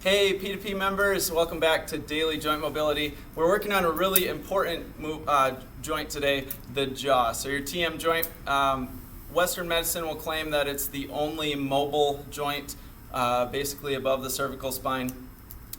Hey P2P members, welcome back to Daily Joint Mobility. We're working on a really important joint today, the jaw. So your TM joint, Western medicine will claim that it's the only mobile joint basically above the cervical spine,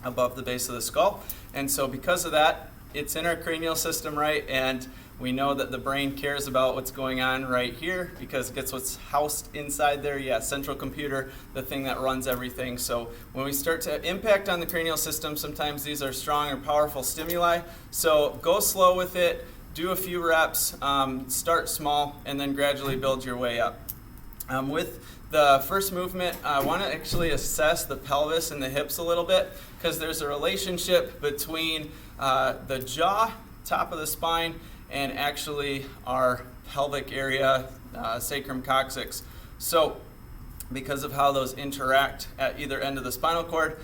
above the base of the skull. And so because of that, it's in our cranial system, right? And we know that the brain cares about what's going on right here because it gets what's housed inside there. Yeah, central computer, the thing that runs everything. So when we start to impact on the cranial system, sometimes these are strong or powerful stimuli. So go slow with it, do a few reps, start small, and then gradually build your way up. With the first movement, I want to actually assess the pelvis and the hips a little bit because there's a relationship between the jaw, top of the spine, and actually our pelvic area, sacrum coccyx. So because of how those interact at either end of the spinal cord,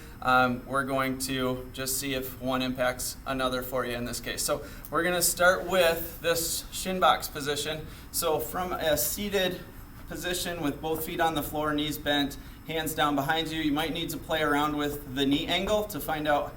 we're going to just see if one impacts another for you in this case. So we're going to start with this shin box position. So from a seated position with both feet on the floor, knees bent, hands down behind you, you might need to play around with the knee angle to find out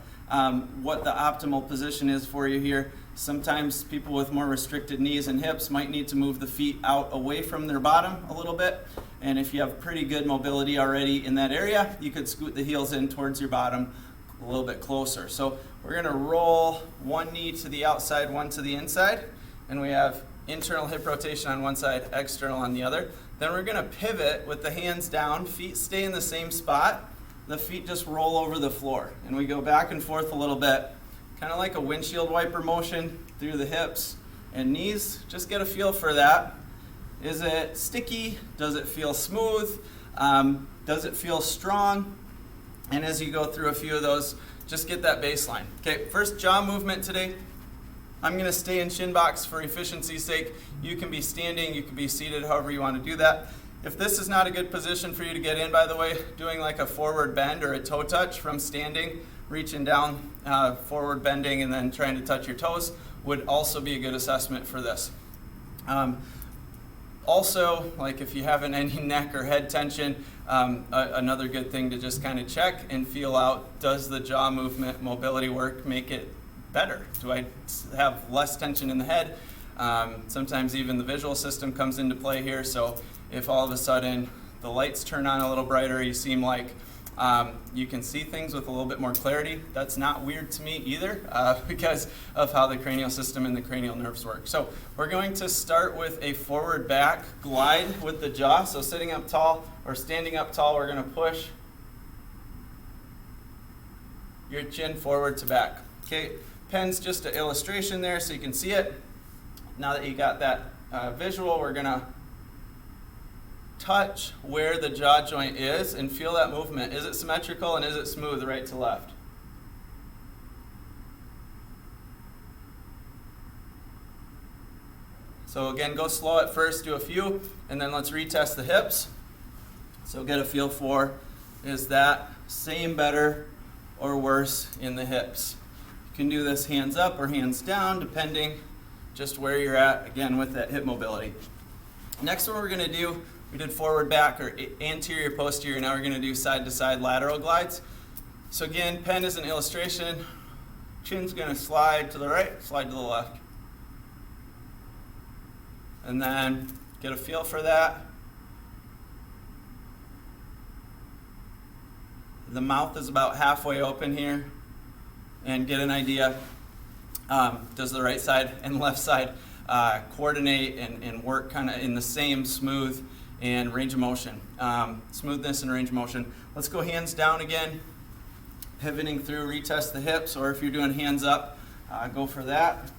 what the optimal position is for you here. Sometimes people with more restricted knees and hips might need to move the feet out away from their bottom a little bit. And if you have pretty good mobility already in that area, you could scoot the heels in towards your bottom a little bit closer. So we're going to roll one knee to the outside, one to the inside. And we have internal hip rotation on one side, external on the other. Then we're going to pivot with the hands down, feet stay in the same spot. The feet just roll over the floor. And we go back and forth a little bit, kind of like a windshield wiper motion through the hips and knees. Just get a feel for that. Is it sticky? Does it feel smooth? Does it feel strong? And as you go through a few of those, just get that baseline. Okay, first jaw movement today. I'm going to stay in shin box for efficiency's sake. You can be standing, you can be seated, however you want to do that. If this is not a good position for you to get in, by the way, doing like a forward bend or a toe touch from standing, reaching down, forward bending, and then trying to touch your toes would also be a good assessment for this. Also, like if you have any neck or head tension, another good thing to just kind of check and feel out, does the jaw movement mobility work make it better? Do I have less tension in the head? Sometimes even the visual system comes into play here, so if all of a sudden the lights turn on a little brighter, you seem like you can see things with a little bit more clarity. That's not weird to me either because of how the cranial system and the cranial nerves work. So we're going to start with a forward back glide with the jaw. So sitting up tall or standing up tall, we're going to push your chin forward to back. Okay, pen's just an illustration there so you can see it. Now that you got that visual, we're going to touch where the jaw joint is and feel that movement. Is it symmetrical and is it smooth right to left? So again, go slow at first, do a few, and then let's retest the hips. So get a feel for, is that same, better, or worse in the hips? You can do this hands up or hands down, depending just where you're at, again, with that hip mobility. Next one we're going to do, we did forward back or anterior posterior. Now we're going to do side to side lateral glides. So again, pen is an illustration. Chin's going to slide to the right, slide to the left. And then get a feel for that. The mouth is about halfway open here. And get an idea, does the right side and left side coordinate and work kind of in the same smooth and range of motion, smoothness and range of motion. Let's go hands down again, pivoting through, retest the hips, or if you're doing hands up, go for that.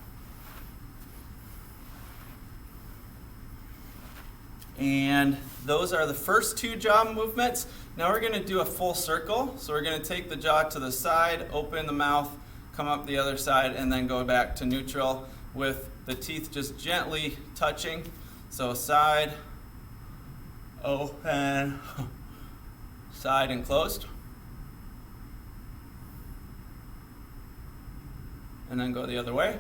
And those are the first two jaw movements. Now we're going to do a full circle. So we're going to take the jaw to the side, open the mouth, come up the other side, and then go back to neutral with the teeth just gently touching. So side, open, side and closed. And then go the other way.